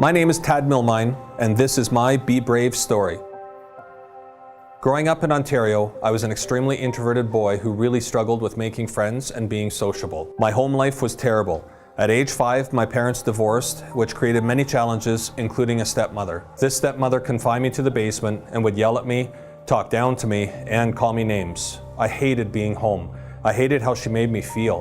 My name is Tad Milmine, and this is my BeBrave story. Growing up in Ontario, I was an extremely introverted boy who really struggled with making friends and being sociable. My home life was terrible. At age 5, my parents divorced, which created many challenges, including a stepmother. This stepmother confined me to the basement and would yell at me, talk down to me, and call me names. I hated being home. I hated how she made me feel.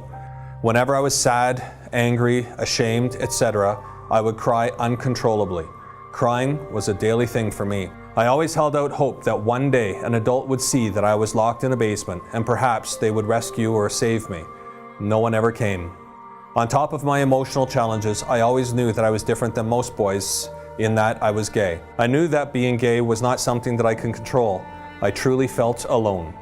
Whenever I was sad, angry, ashamed, etc., I would cry uncontrollably. Crying was a daily thing for me. I always held out hope that one day an adult would see that I was locked in a basement and perhaps they would rescue or save me. No one ever came. On top of my emotional challenges, I always knew that I was different than most boys in that I was gay. I knew that being gay was not something that I could control. I truly felt alone.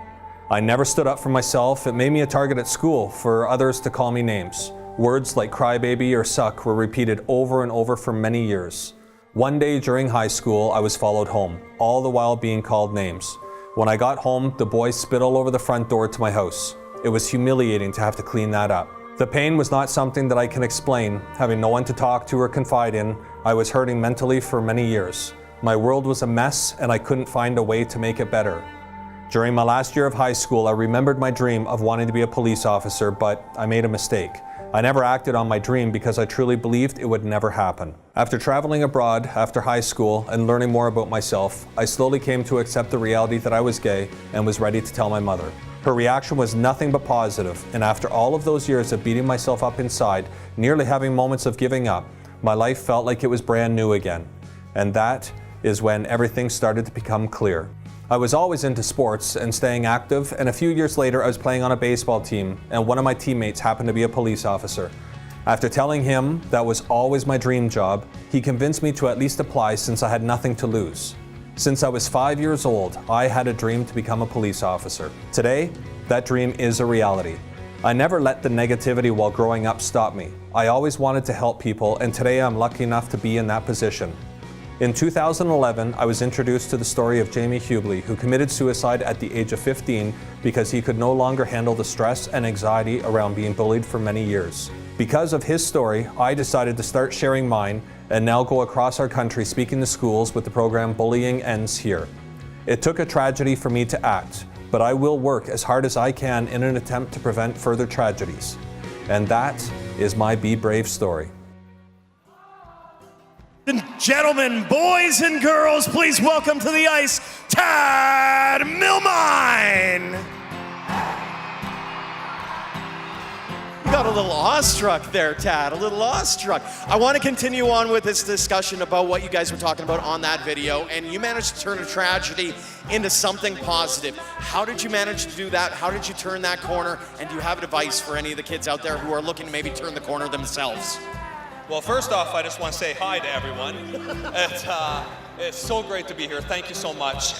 I never stood up for myself. It made me a target at school for others to call me names. Words like crybaby or suck were repeated over and over for many years. One day during high school, I was followed home, all the while being called names. When I got home, the boys spit all over the front door to my house. It was humiliating to have to clean that up. The pain was not something that I can explain. Having no one to talk to or confide in, I was hurting mentally for many years. My world was a mess and I couldn't find a way to make it better. During my last year of high school, I remembered my dream of wanting to be a police officer, but I made a mistake. I never acted on my dream because I truly believed it would never happen. After traveling abroad after high school and learning more about myself, I slowly came to accept the reality that I was gay and was ready to tell my mother. Her reaction was nothing but positive, and after all of those years of beating myself up inside, nearly having moments of giving up, my life felt like it was brand new again. And that is when everything started to become clear. I was always into sports and staying active, and a few years later I was playing on a baseball team and one of my teammates happened to be a police officer. After telling him that was always my dream job, he convinced me to at least apply since I had nothing to lose. Since I was 5 years old, I had a dream to become a police officer. Today, that dream is a reality. I never let the negativity while growing up stop me. I always wanted to help people, and today I'm lucky enough to be in that position. In 2011, I was introduced to the story of Jamie Hubley, who committed suicide at the age of 15 because he could no longer handle the stress and anxiety around being bullied for many years. Because of his story, I decided to start sharing mine and now go across our country speaking to schools with the program Bullying Ends Here. It took a tragedy for me to act, but I will work as hard as I can in an attempt to prevent further tragedies. And that is my BeBrave story. Gentlemen, boys and girls, please welcome to the ice, Tad Milmine. You got a little awestruck there, Tad, a little awestruck. I want to continue on with this discussion about what you guys were talking about on that video, and you managed to turn a tragedy into something positive. How did you manage to do that? How did you turn that corner? And do you have advice for any of the kids out there who are looking to maybe turn the corner themselves? Well, first off, I just want to say hi to everyone. It's so great to be here. Thank you so much.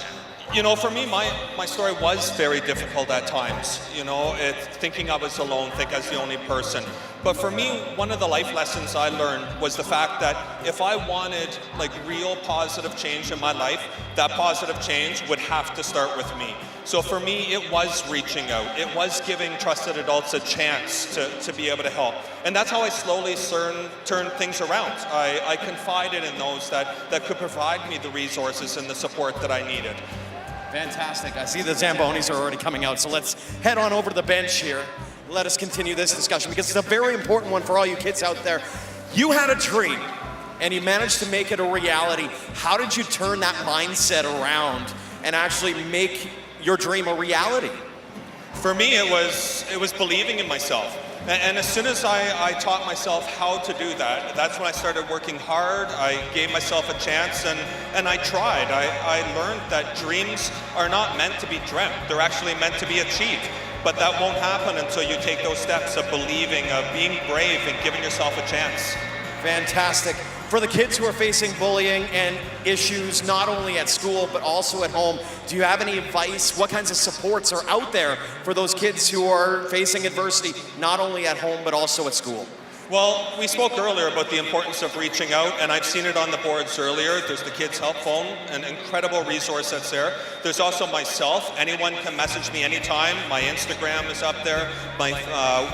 You know, for me, my story was very difficult at times. You know, thinking I was alone, think I was the only person. But for me, one of the life lessons I learned was the fact that if I wanted like real positive change in my life, that positive change would have to start with me. So for me, it was reaching out. It was giving trusted adults a chance to be able to help. And that's how I slowly turned things around. I confided in those that could provide me the resources and the support that I needed. Fantastic. I see the Zambonis are already coming out, so let's head on over to the bench here. Let us continue this discussion because it's a very important one for all you kids out there. You had a dream and you managed to make it a reality. How did you turn that mindset around and actually make your dream a reality? For me, it was believing in myself. And as soon as I taught myself how to do that, that's when I started working hard. I gave myself a chance and I tried. I learned that dreams are not meant to be dreamt. They're actually meant to be achieved. But that won't happen until you take those steps of believing, of being brave and giving yourself a chance. Fantastic. For the kids who are facing bullying and issues not only at school but also at home, do you have any advice? What kinds of supports are out there for those kids who are facing adversity not only at home but also at school? Well, we spoke earlier about the importance of reaching out, and I've seen it on the boards earlier. There's the Kids Help Phone, an incredible resource that's there. There's also myself. Anyone can message me anytime. My Instagram is up there, my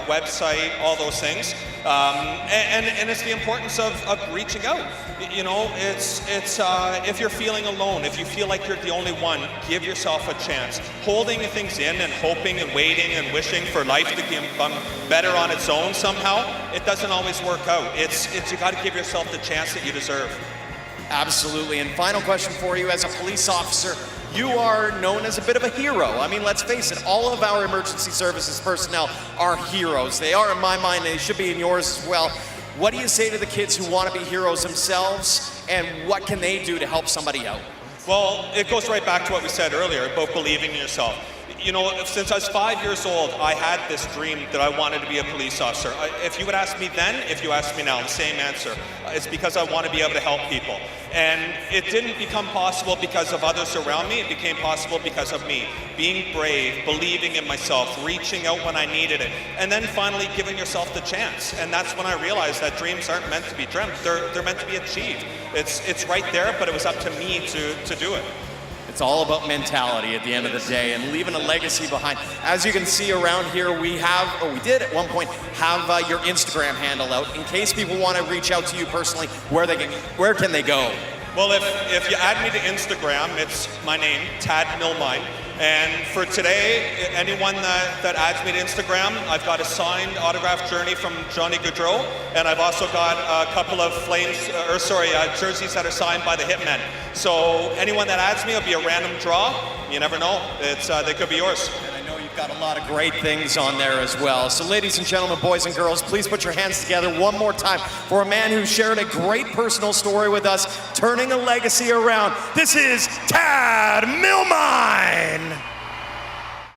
website, all those things. And it's the importance of reaching out. You know, it's if you're feeling alone, if you feel like you're the only one, give yourself a chance. Holding things in and hoping and waiting and wishing for life to become better on its own somehow, it doesn't always work out. It's you got to give yourself the chance that you deserve. Absolutely. And final question for you, as a police officer, you are known as a bit of a hero. I mean, let's face it, all of our emergency services personnel are heroes. They are in my mind, they should be in yours as well. What do you say to the kids who want to be heroes themselves, and what can they do to help somebody out? Well, it goes right back to what we said earlier about believing in yourself. You know, since I was 5 years old, I had this dream that I wanted to be a police officer. If you would ask me then, if you ask me now, the same answer. It's because I want to be able to help people. And it didn't become possible because of others around me. It became possible because of me. Being brave, believing in myself, reaching out when I needed it, and then finally giving yourself the chance. And that's when I realized that dreams aren't meant to be dreamt. They're meant to be achieved. It's right there, but it was up to me to do it. It's all about mentality at the end of the day and leaving a legacy behind. As you can see around here, we did at one point have your Instagram handle out. In case people want to reach out to you personally, where can they go? Well, if you add me to Instagram, it's my name, Tad Milmine. And for today, anyone that adds me to Instagram, I've got a signed autograph journey from Johnny Gaudreau, and I've also got a couple of jerseys that are signed by the Hitmen. So anyone that adds me will be a random draw. You never know. They could be yours. Got a lot of great things on there as well. So ladies and gentlemen, boys and girls, please put your hands together one more time for a man who shared a great personal story with us, turning a legacy around. This is Tad Milmine.